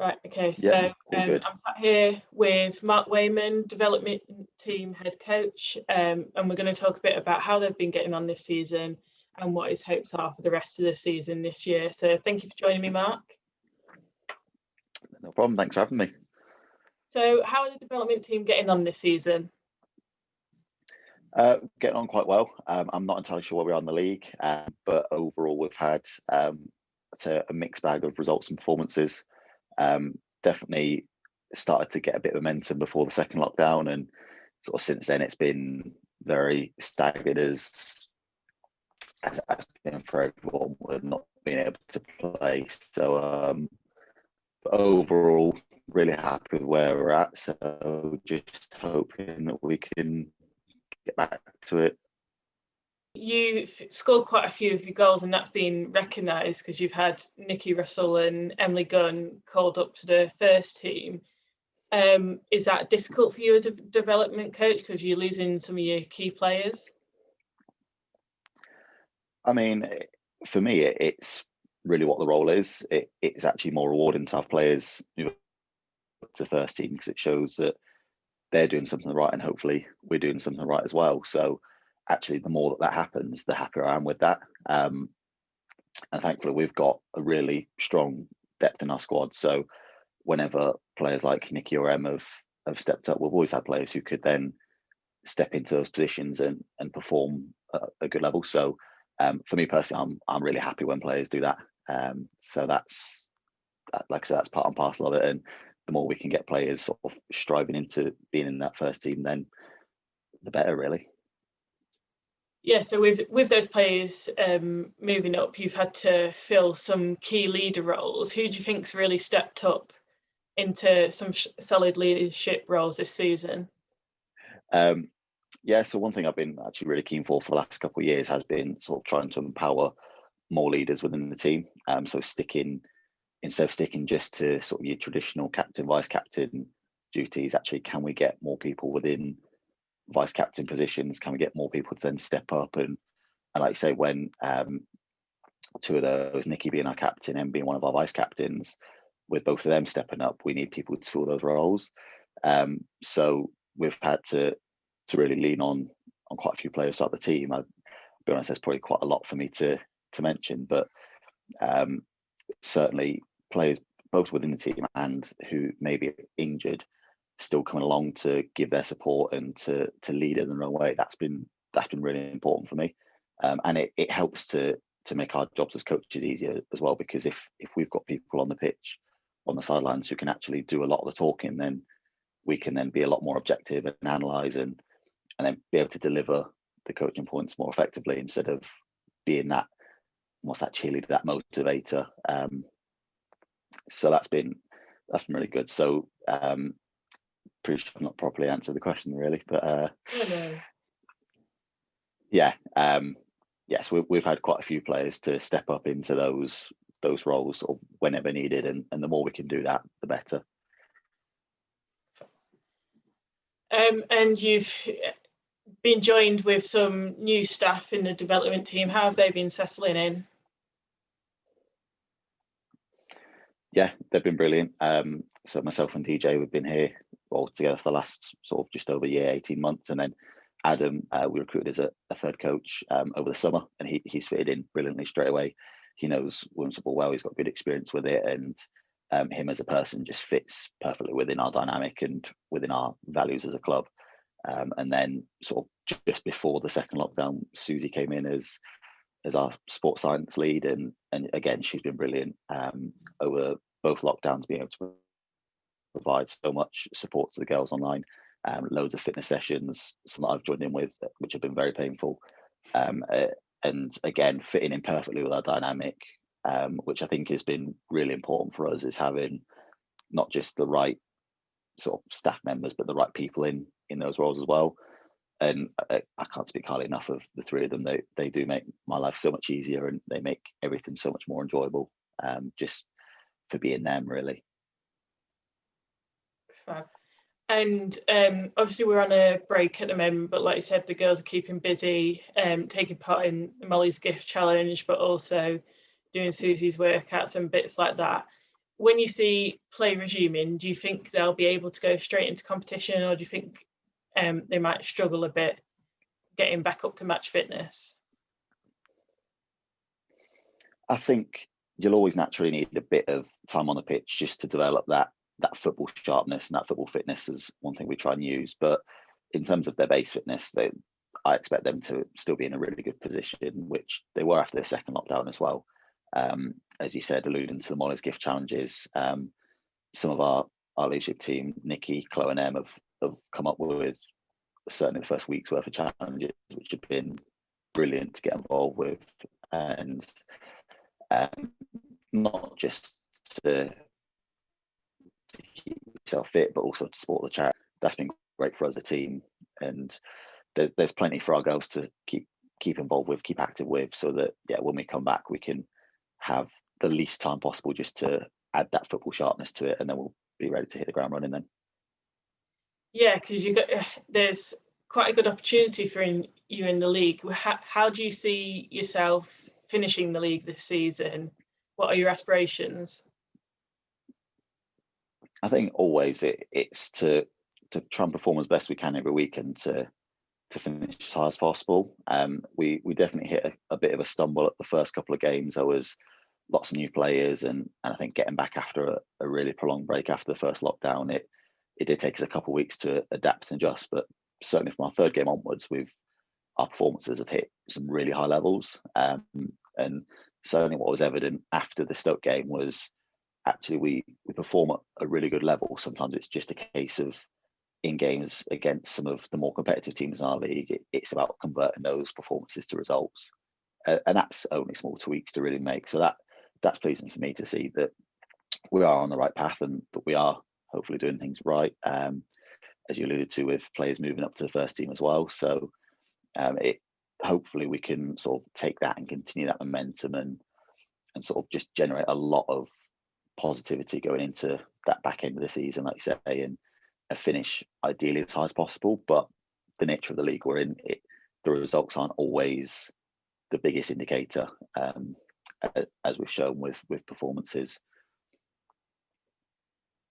Right, okay, Yeah, so all good. I'm sat here with Mark Wayman, development team head coach, and we're going to talk a bit about how they've been getting on this season and what his hopes are for the rest of the season this year. So thank you for joining me, Mark. No problem, thanks for having me. So how are the development team getting on this season? Getting on quite well. I'm not entirely sure where we are in the league, but overall we've had a mixed bag of results and performances. Definitely started to get a bit of momentum before the second lockdown, and sort of since then it's been very staggered as been for everyone with not being able to play. So overall, really happy with where we're at. So just hoping that we can get back to it. You've scored quite a few of your goals, and that's been recognised because you've had Nikki Russell and Emily Gunn called up to the first team. Is that difficult for you as a development coach because you're losing some of your key players? I mean, for me, it's really what the role is. It's actually more rewarding to have players move up to the first team because it shows that they're doing something right, and hopefully we're doing something right as well. So actually, the more that happens, the happier I am with that. And thankfully, we've got a really strong depth in our squad. So whenever players like Nikki or Em have stepped up, we've always had players who could then step into those positions and perform at a good level. So for me personally, I'm really happy when players do that. So that's, like I said, that's part and parcel of it. And the more we can get players sort of striving into being in that first team, then the better, really. Yeah, so with those players moving up, you've had to fill some key leader roles. Who do you think's really stepped up into some solid leadership roles this season? Yeah, so one thing I've been actually really keen for the last couple of years has been sort of trying to empower more leaders within the team. So instead of sticking just to sort of your traditional captain, vice captain duties, actually, can we get more people within vice captain positions? Can we get more people to then step up? And like you say, when two of those, Nikki being our captain and being one of our vice captains, with both of them stepping up, we need people to fill those roles. So we've had to really lean on quite a few players throughout the team. I'll be honest, there's probably quite a lot for me to mention, but certainly players both within the team and who may be injured still coming along to give their support and to lead in their own way. That's been really important for me, and it helps to make our jobs as coaches easier as well, because if we've got people on the pitch, on the sidelines, who can actually do a lot of the talking, then we can then be a lot more objective and analyse and then be able to deliver the coaching points more effectively, instead of being that cheerleader, that motivator. So that's been really good. So pretty sure I've not properly answered the question really, but yeah, yes, we've had quite a few players to step up into those roles sort of whenever needed, and the more we can do that, the better. And you've been joined with some new staff in the development team. How have they been settling in? Yeah, they've been brilliant. So myself and DJ, we've been here all together for the last sort of just over a year, 18 months. And then Adam, we recruited as a third coach over the summer, and he's fitted in brilliantly straight away. He knows women's football well, he's got good experience with it, and him as a person just fits perfectly within our dynamic and within our values as a club. And then sort of just before the second lockdown, Susie came in as our sports science lead, and again, she's been brilliant over both lockdowns, being able to provide so much support to the girls online, loads of fitness sessions, some that I've joined in with, which have been very painful, and again, fitting in perfectly with our dynamic, which I think has been really important for us, is having not just the right sort of staff members, but the right people in those roles as well. And I can't speak highly enough of the three of them. They do make my life so much easier, and they make everything so much more enjoyable, just for being them, really. Fab. And obviously we're on a break at the moment, but like you said, the girls are keeping busy, taking part in Molly's Gift Challenge, but also doing Susie's workouts and bits like that. when you see play resuming, do you think they'll be able to go straight into competition, or do you think they might struggle a bit getting back up to match fitness? I think you'll always naturally need a bit of time on the pitch just to develop that football sharpness, and that football fitness is one thing we try and use. But in terms of their base fitness, I expect them to still be in a really good position, which they were after the second lockdown as well. As you said, alluding to the Molly's Gift challenges, some of our leadership team, Nikki, Chloe and Em, have come up with certainly the first week's worth of challenges, which have been brilliant to get involved with. And not just to keep yourself fit, but also to support the charity. That's been great for us as a team, and there's plenty for our girls to keep involved with, keep active with, so that when we come back we can have the least time possible just to add that football sharpness to it, and then we'll be ready to hit the ground running then. Yeah, because there's quite a good opportunity for you in the league. How do you see yourself finishing the league this season? What are your aspirations? I think always it's to try and perform as best we can every week, and to finish as high as possible. We definitely hit a bit of a stumble at the first couple of games. There was lots of new players, and I think getting back after a really prolonged break after the first lockdown, it did take us a couple of weeks to adapt and adjust. But certainly from our third game onwards, our performances have hit some really high levels. And certainly what was evident after the Stoke game was actually we perform at a really good level. Sometimes it's just a case of in games against some of the more competitive teams in our league, it's about converting those performances to results. And that's only small tweaks to really make. So that's pleasing for me to see that we are on the right path, and that we are hopefully doing things right. As you alluded to, with players moving up to the first team as well. So hopefully we can sort of take that and continue that momentum, and sort of just generate a lot of positivity going into that back end of the season, like you say, and finish ideally as high as possible. But the nature of the league we're in, the results aren't always the biggest indicator, as we've shown with performances.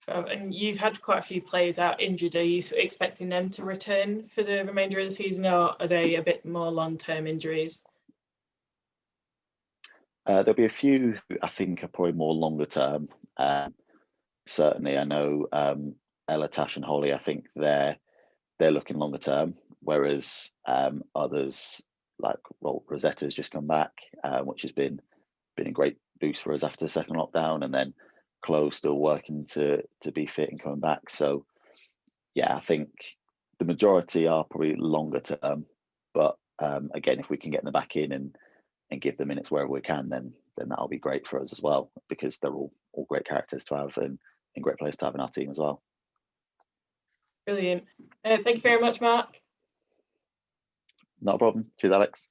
And you've had quite a few players out injured. Are you expecting them to return for the remainder of the season, or are they a bit more long-term injuries? There'll be a few who I think are probably more longer term. Certainly, I know Ella, Tash, and Holly. I think they're looking longer term, whereas others like Rosetta's just come back, which has been a great boost for us after the second lockdown, and then Chloe's still working to be fit and coming back. So yeah, I think the majority are probably longer term, but again, if we can get them back in and give them minutes wherever we can, then that'll be great for us as well, because they're all great characters to have and great players to have in our team as well. Brilliant. Thank you very much, Mark. Not a problem. Cheers, Alex.